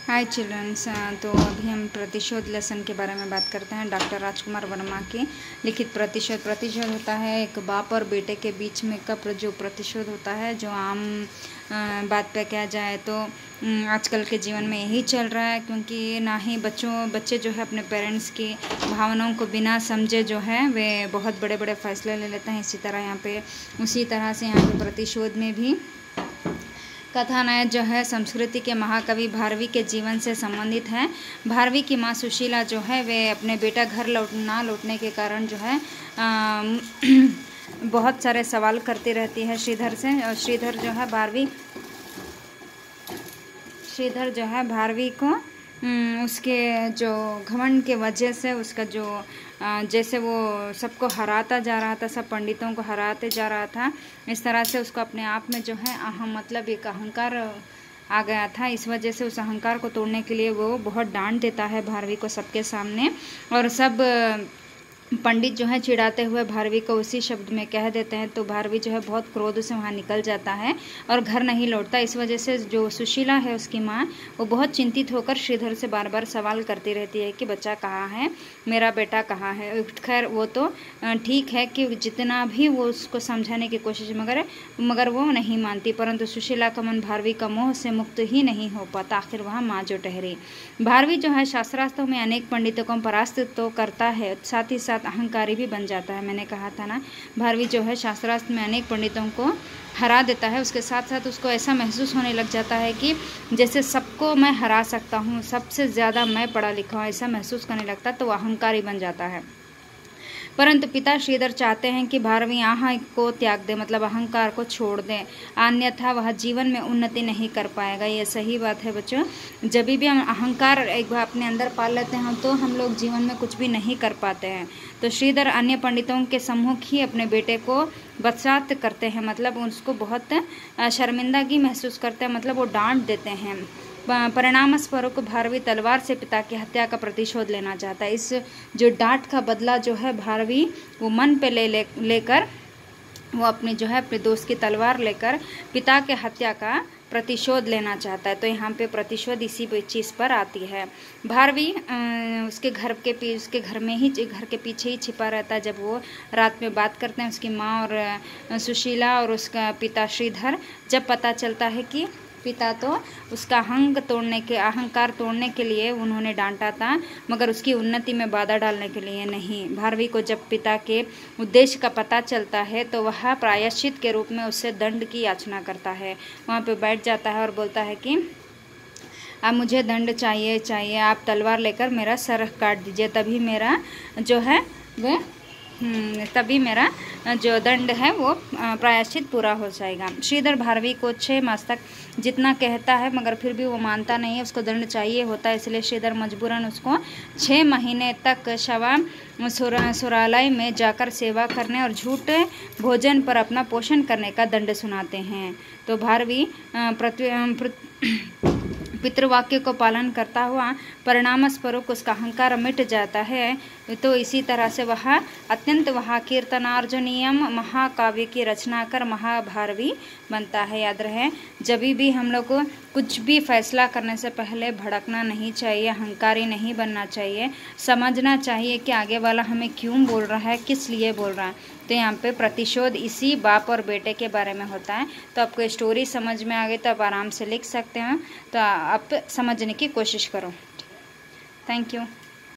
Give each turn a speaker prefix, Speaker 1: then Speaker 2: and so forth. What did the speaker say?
Speaker 1: हाय children's. तो अभी हम प्रतिशोध लेसन के बारे में बात करते हैं। डॉक्टर राजकुमार वर्मा के लिखित प्रतिशोध। प्रतिशोध होता है एक बाप और बेटे के बीच में का जो प्रतिशोध होता है, जो आम बात पे कहा जाए तो आजकल के जीवन में यही चल रहा है, क्योंकि ना ही बच्चे जो है अपने पेरेंट्स की भावनाओं को बिना समझे जो है वे बहुत बड़े बड़े फैसले ले लेते हैं। उसी तरह से यहाँ पे प्रतिशोध में भी कथानक जो है संस्कृति के महाकवि भारवी के जीवन से संबंधित है। भारवी की माँ सुशीला जो है वे अपने बेटा घर ना लौटने के कारण जो है बहुत सारे सवाल करती रहती है श्रीधर से, और श्रीधर जो है भारवी को उसके जो घमंड के वजह से उसका जो जैसे वो सबको हराता जा रहा था, सब पंडितों को हराते जा रहा था, इस तरह से उसको अपने आप में जो है मतलब एक अहंकार आ गया था। इस वजह से उस अहंकार को तोड़ने के लिए वो बहुत डांट देता है भारवी को सबके सामने, और सब पंडित जो है चिढ़ाते हुए भारवी को उसी शब्द में कह देते हैं। तो भारवी जो है बहुत क्रोध से वहाँ निकल जाता है और घर नहीं लौटता। इस वजह से जो सुशीला है उसकी माँ, वो बहुत चिंतित होकर श्रीधर से बार बार सवाल करती रहती है कि बच्चा कहाँ है, मेरा बेटा कहाँ है। खैर वो तो ठीक है कि जितना भी वो उसको समझाने की कोशिश मगर वो नहीं मानती, परंतु सुशीला का मन भारवी का मोह से मुक्त ही नहीं हो पाता। आखिर वहाँ माँ जो ठहरी। भारवी जो है शास्त्रार्थों में अनेक पंडितों को परास्त तो करता है, साथ ही साथ अहंकारी भी बन जाता है। मैंने कहा था ना, भारवी जो है शास्त्रार्थ में अनेक पंडितों को हरा देता है। उसके साथ साथ उसको ऐसा महसूस होने लग जाता है कि जैसे सबको मैं हरा सकता हूँ, सबसे ज़्यादा मैं पढ़ा लिखा हूँ, ऐसा महसूस करने लगता है, तो वह अहंकारी बन जाता है। परंतु पिता श्रीधर चाहते हैं कि भारवी आह को त्याग दे, मतलब अहंकार को छोड़ दे, अन्यथा वह जीवन में उन्नति नहीं कर पाएगा। ये सही बात है बच्चों। जब भी हम अहंकार एक बार अपने अंदर पाल लेते हैं तो हम लोग जीवन में कुछ भी नहीं कर पाते हैं। तो श्रीधर अन्य पंडितों के सम्मुख ही अपने बेटे को बत्सात करते हैं, मतलब उसको बहुत शर्मिंदगी महसूस करते हैं, मतलब वो डांट देते हैं। परिणाम स्वरूप भारवी तलवार से पिता की हत्या का प्रतिशोध लेना चाहता है। इस जो डांट का बदला जो है भारवी वो मन पे लेकर वो अपने जो है अपने दोस्त की तलवार लेकर पिता के हत्या का प्रतिशोध लेना चाहता है। तो यहाँ पे प्रतिशोध इसी चीज़ पर आती है। भारवी उसके घर में ही, घर के पीछे ही छिपा रहता है। जब वो रात में बात करते हैं उसकी माँ और सुशीला और उसका पिता श्रीधर, जब पता चलता है कि पिता तो उसका अहंकार तोड़ने के लिए उन्होंने डांटा था, मगर उसकी उन्नति में बाधा डालने के लिए नहीं। भारवी को जब पिता के उद्देश्य का पता चलता है तो वह प्रायश्चित के रूप में उससे दंड की याचना करता है। वहाँ पे बैठ जाता है और बोलता है कि अब मुझे दंड चाहिए, आप तलवार लेकर मेरा सर काट दीजिए, तभी मेरा जो दंड है वो प्रायश्चित पूरा हो जाएगा। श्रीधर भारवी को 6 मास तक जितना कहता है, मगर फिर भी वो मानता नहीं है, उसको दंड चाहिए होता है। इसलिए श्रीधर मजबूरन उसको 6 महीने तक शवा सुरालय में जाकर सेवा करने और झूठे भोजन पर अपना पोषण करने का दंड सुनाते हैं। तो भारवी पितृवाक्य को पालन करता हुआ परिणाम स्वरूप उसका अहंकार मिट जाता है। तो इसी तरह से वह अत्यंत कीर्तनार्जनीय महाकाव्य की रचना कर महाभारवी बनता है। याद रहे, जब भी हम लोग को कुछ भी फैसला करने से पहले भड़कना नहीं चाहिए, अहंकारी नहीं बनना चाहिए, समझना चाहिए कि आगे वाला हमें क्यों बोल रहा है, किस लिए बोल रहा है। तो यहाँ पे प्रतिशोध इसी बाप और बेटे के बारे में होता है। तो आपको स्टोरी समझ में आ गई तो आप आराम से लिख सकते हैं। तो आप समझने की कोशिश करो। Thank you.